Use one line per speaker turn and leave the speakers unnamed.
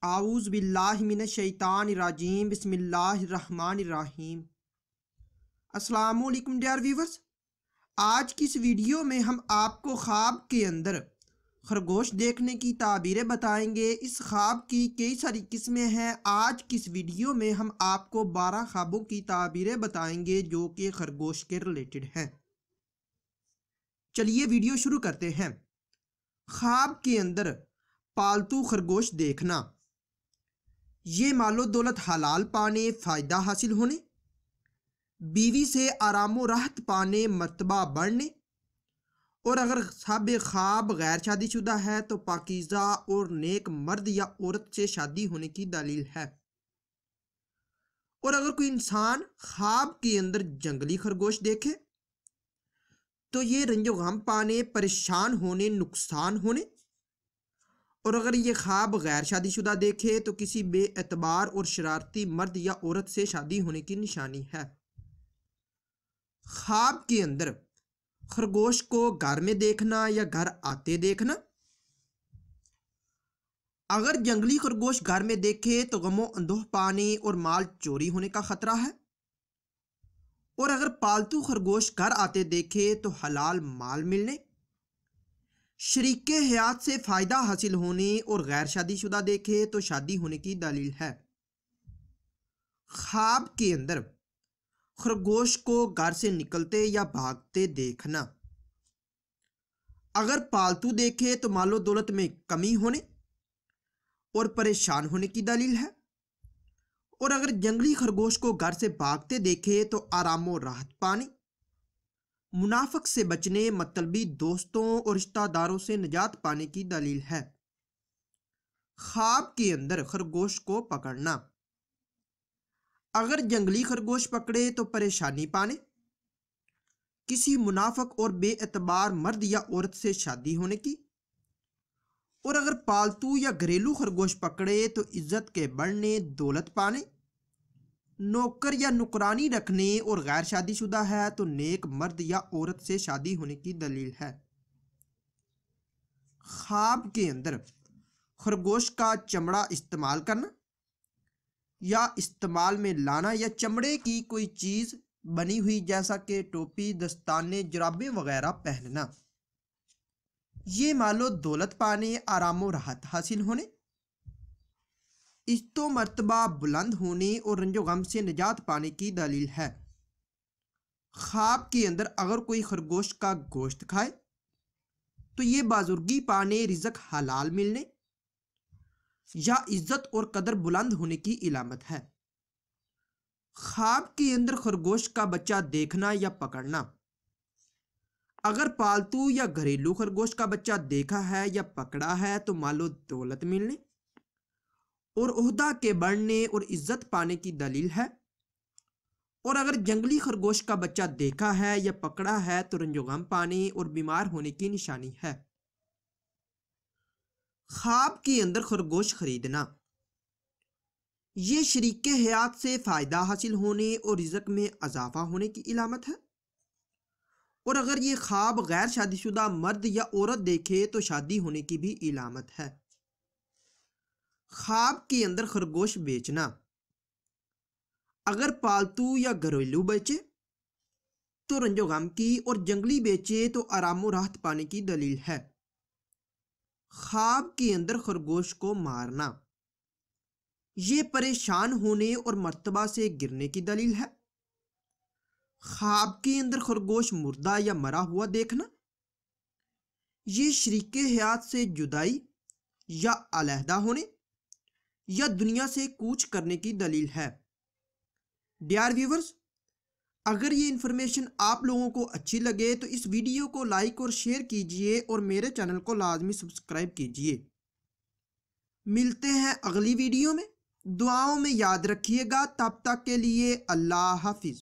आऊज़ बिल्लाहि मिनश शैतानिर रजीम बिस्मिल्लाहिर रहमानिर रहीम। अस्सलामु अलैकुम डियर व्यूवर्स, आज की इस वीडियो में हम आपको ख्वाब के अंदर खरगोश देखने की ताबीरें बताएंगे। इस ख्वाब की कई सारी किस्में हैं। आज की इस वीडियो में हम आपको 12 ख्वाबों की ताबीरें बताएंगे जो कि खरगोश के रिलेटेड हैं। चलिए वीडियो शुरू करते हैं। ख्वाब के अंदर पालतू खरगोश देखना, ये मालो दौलत हलाल पाने, फ़ायदा हासिल होने, बीवी से आरामो राहत पाने, मर्तबा बढ़ने, और अगर साहब ख्वाब गैर शादीशुदा है तो पाकीज़ा और नेक मर्द या औरत से शादी होने की दलील है। और अगर कोई इंसान ख्वाब के अंदर जंगली खरगोश देखे तो ये रंजो गम पाने, परेशान होने, नुकसान होने, और अगर ये ख्वाब गैर शादीशुदा देखे तो किसी बेएतबार और शरारती मर्द या औरत से शादी होने की निशानी है। ख्वाब के अंदर खरगोश को घर में देखना या घर आते देखना, अगर जंगली खरगोश घर में देखे तो गमो अंदोह पाने और माल चोरी होने का खतरा है। और अगर पालतू खरगोश घर आते देखे तो हलाल माल मिलने, शरीके हयात से फ़ायदा हासिल होने, और गैर शादीशुदा देखे तो शादी होने की दलील है। ख्वाब के अंदर खरगोश को घर से निकलते या भागते देखना, अगर पालतू देखे तो मालो दौलत में कमी होने और परेशान होने की दलील है। और अगर जंगली खरगोश को घर से भागते देखे तो आरामो राहत पाने, मुनाफिक से बचने, मतलबी दोस्तों और रिश्तेदारों से निजात पाने की दलील है। ख्वाब के अंदर खरगोश को पकड़ना, अगर जंगली खरगोश पकड़े तो परेशानी पाने, किसी मुनाफिक और बेएतबार मर्द या औरत से शादी होने की, और अगर पालतू या घरेलू खरगोश पकड़े तो इज्जत के बढ़ने, दौलत पाने, नौकर या नुकरानी रखने, और गैर शादीशुदा है तो नेक मर्द या औरत से शादी होने की दलील है। ख्वाब के अंदर खरगोश का चमड़ा इस्तेमाल करना या इस्तेमाल में लाना, या चमड़े की कोई चीज़ बनी हुई जैसा कि टोपी, दस्ताने, जुराबें वगैरह पहनना, ये मालो दौलत पाने, आरामो राहत हासिल होने, इज्जतो मर्तबा बुलंद होने और रंजो गम से निजात पाने की दलील है। ख्वाब के अंदर अगर कोई खरगोश का गोश्त खाए तो ये बाजुर्गी पाने, रिज़्क हलाल मिलने या इज्जत और कदर बुलंद होने की इलामत है। ख्वाब के अंदर खरगोश का बच्चा देखना या पकड़ना, अगर पालतू या घरेलू खरगोश का बच्चा देखा है या पकड़ा है तो मालो दौलत मिलने और ओहदा के बढ़ने और इज्जत पाने की दलील है। और अगर जंगली खरगोश का बच्चा देखा है या पकड़ा है तो रंजोगम पाने और बीमार होने की निशानी है। ख्वाब के अंदर खरगोश खरीदना, ये शरीके हयात से फ़ायदा हासिल होने और रिज़्क में इजाफा होने की इलामत है। और अगर ये ख्वाब गैर शादीशुदा मर्द या औरत देखे तो शादी होने की भी इलामत है। ख्वाब के अंदर खरगोश बेचना, अगर पालतू या घरेलू बेचे तो रंजो गम की, और जंगली बेचे तो आरामो राहत पाने की दलील है। ख्वाब के अंदर खरगोश को मारना, ये परेशान होने और मर्तबा से गिरने की दलील है। ख्वाब के अंदर खरगोश मुर्दा या मरा हुआ देखना, ये शरीके हयात से जुदाई या अलहदा होने या दुनिया से कूच करने की दलील है। डियर व्यूवर्स, अगर ये इन्फॉर्मेशन आप लोगों को अच्छी लगे तो इस वीडियो को लाइक और शेयर कीजिए और मेरे चैनल को लाजमी सब्सक्राइब कीजिए। मिलते हैं अगली वीडियो में, दुआओं में याद रखिएगा। तब तक के लिए अल्लाह हाफिज़।